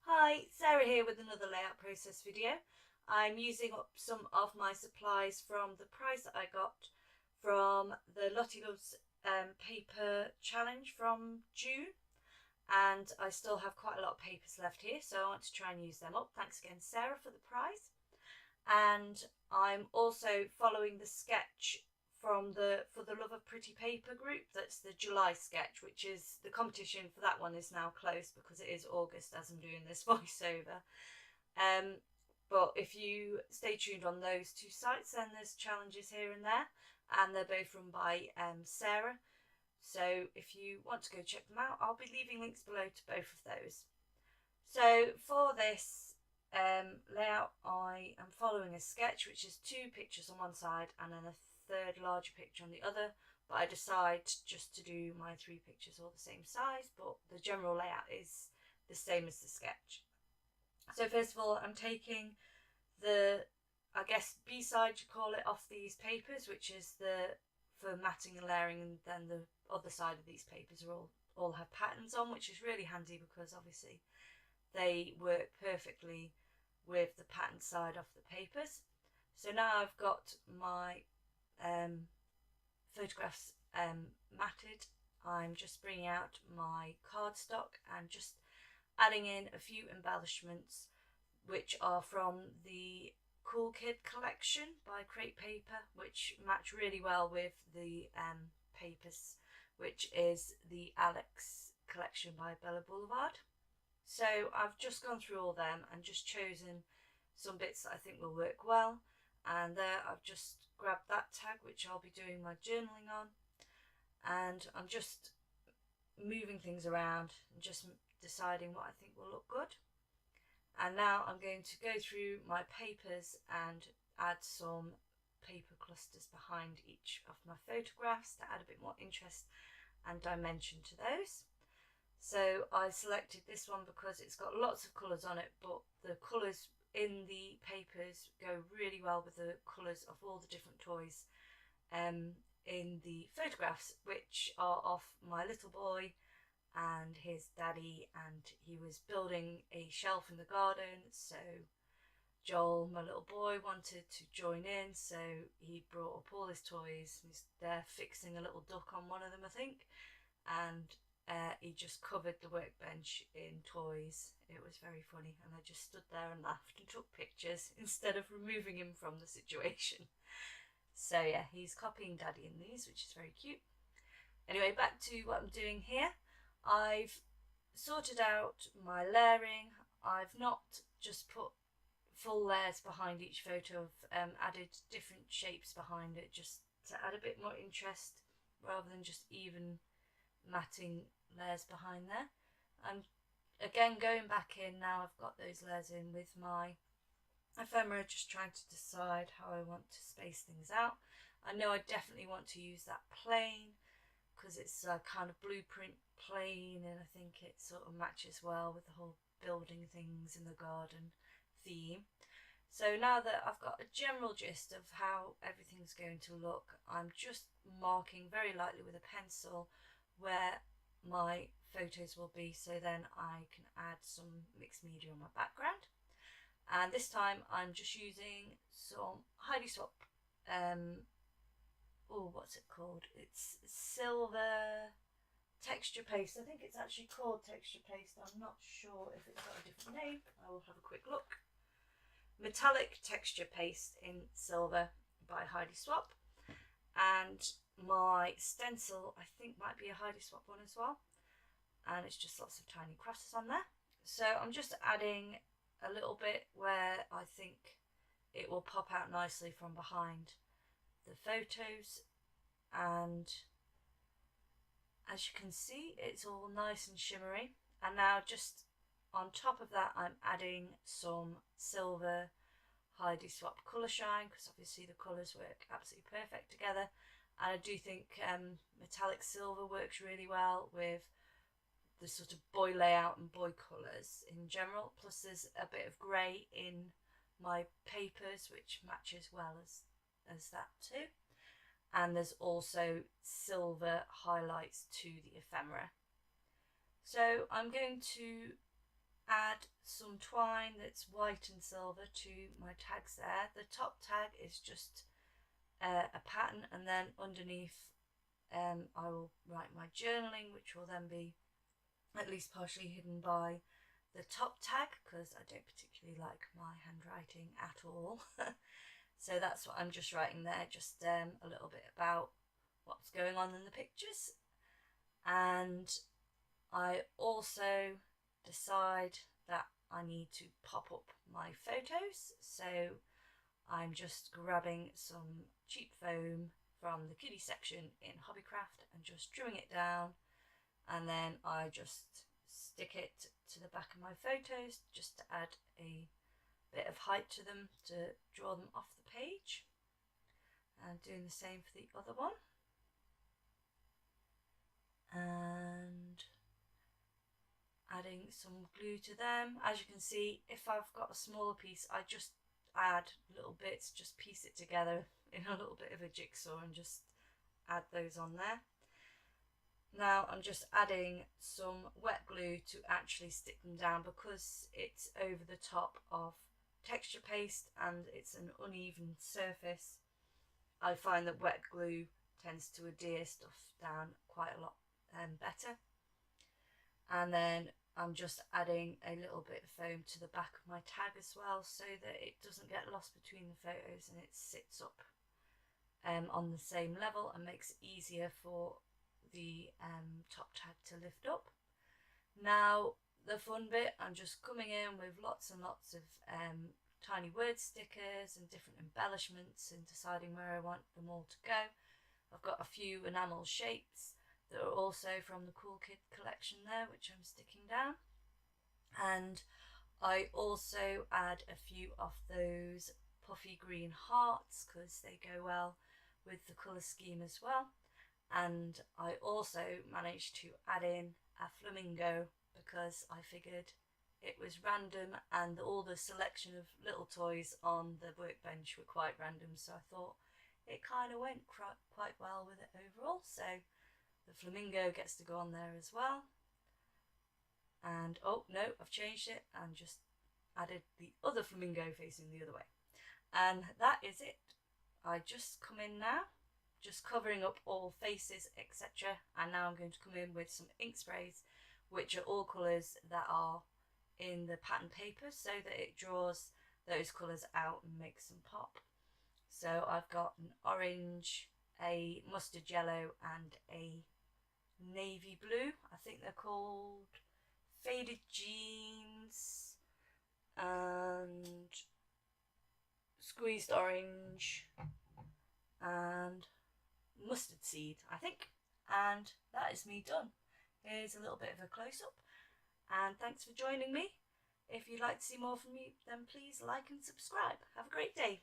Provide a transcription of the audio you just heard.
Hi, Sarah here with another layout process video. I'm using up some of my supplies from the prize that I got from the Lottie Loves paper challenge from June, and I still have quite a lot of papers left here, so I want to try and use them up. Thanks again, Sarah, for the prize. And I'm also following the sketch from the For the Love of Pretty Paper group. That's the July sketch, which is the competition for that one is now closed because it is August as I'm doing this voiceover. But if you stay tuned on those two sites, then there's challenges here and there, and they're both run by Sarah. So if you want to go check them out, I'll be leaving links below to both of those. So for this layout, I am following a sketch which is two pictures on one side and then a third larger picture on the other, but I decide just to do my three pictures all the same size, but the general layout is the same as the sketch. So first of all, I'm taking the, I guess, B-side you call it, off these papers, which is the for matting and layering, and then the other side of these papers are all have patterns on, which is really handy because obviously they work perfectly with the pattern side of the papers. So now I've got my photographs matted. I'm just bringing out my cardstock and just adding in a few embellishments which are from the Cool Kid collection by Create Paper, which match really well with the papers, which is the Alex collection by Bella Boulevard. So I've just gone through all them and just chosen some bits that I think will work well, and there I've just grabbed that tag which I'll be doing my journaling on, and I'm just moving things around and just deciding what I think will look good. And now I'm going to go through my papers and add some paper clusters behind each of my photographs to add a bit more interest and dimension to those. So I selected this one because it's got lots of colours on it, but the colours in the papers go really well with the colours of all the different toys in the photographs, which are of my little boy and his daddy, and he was building a shelf in the garden, so Joel, my little boy, wanted to join in, so he brought up all his toys. He's there fixing a little duck on one of them, I think, and he just covered the workbench in toys. It was very funny, and I just stood there and laughed and took pictures instead of removing him from the situation. So yeah, he's copying daddy in these, which is very cute. Anyway, back to what I'm doing here. I've sorted out my layering. I've not just put full layers behind each photo. I've added different shapes behind it just to add a bit more interest rather than just even matting layers behind there. I'm again going back in now. I've got those layers in with my ephemera, just trying to decide how I want to space things out. I know I definitely want to use that plain because it's a kind of blueprint plain, and I think it sort of matches well with the whole building things in the garden theme. So now that I've got a general gist of how everything's going to look, I'm just marking very lightly with a pencil where my photos will be, so then I can add some mixed media on my background. And this time I'm just using some Heidi Swap what's it called? It's silver texture paste. I think it's actually called texture paste. I'm not sure if it's got a different name. I will have a quick look. Metallic texture paste in silver by Heidi Swap. And my stencil, I think, might be a Heidi Swap one as well. And it's just lots of tiny crosses on there. So I'm just adding a little bit where I think it will pop out nicely from behind the photos, and as you can see, it's all nice and shimmery. And now just on top of that, I'm adding some silver Heidi Swap colour shine, because obviously the colours work absolutely perfect together, and I do think metallic silver works really well with the sort of boy layout and boy colours in general. Plus there's a bit of grey in my papers which matches well as that too, and there's also silver highlights to the ephemera. So I'm going to add some twine that's white and silver to my tags there. The top tag is just a pattern, and then underneath I will write my journaling, which will then be at least partially hidden by the top tag, because I don't particularly like my handwriting at all. So that's what I'm just writing there, just a little bit about what's going on in the pictures. And I also decide that I need to pop up my photos, so I'm just grabbing some cheap foam from the kiddie section in Hobbycraft and just trimming it down, and then I just stick it to the back of my photos just to add a bit of height to them to draw them off the page, and doing the same for the other one. And adding some glue to them. As you can see, if I've got a smaller piece, I just add little bits, just piece it together in a little bit of a jigsaw and just add those on there. Now I'm just adding some wet glue to actually stick them down, because it's over the top of texture paste and it's an uneven surface. I find that wet glue tends to adhere stuff down quite a lot better. And then I'm just adding a little bit of foam to the back of my tag as well, so that it doesn't get lost between the photos and it sits up on the same level and makes it easier for the top tag to lift up. Now the fun bit, I'm just coming in with lots and lots of tiny word stickers and different embellishments and deciding where I want them all to go. I've got a few enamel shapes that are also from the Cool Kid collection there, which I'm sticking down. And I also add a few of those puffy green hearts, because they go well with the colour scheme as well. And I also managed to add in a flamingo, because I figured it was random and all the selection of little toys on the workbench were quite random, so I thought it kind of went quite well with it overall. So the flamingo gets to go on there as well. And oh no, I've changed it and just added the other flamingo facing the other way. And that is it. I just come in now, just covering up all faces, etc. And now I'm going to come in with some ink sprays, which are all colours that are in the pattern paper, so that it draws those colours out and makes them pop. So I've got an orange, a mustard yellow and a navy blue. I think they're called Faded Jeans, and squeezed orange and mustard seed, I think. And that is me done. Here's a little bit of a close-up, and thanks for joining me. If you'd like to see more from me, then please like and subscribe. Have a great day.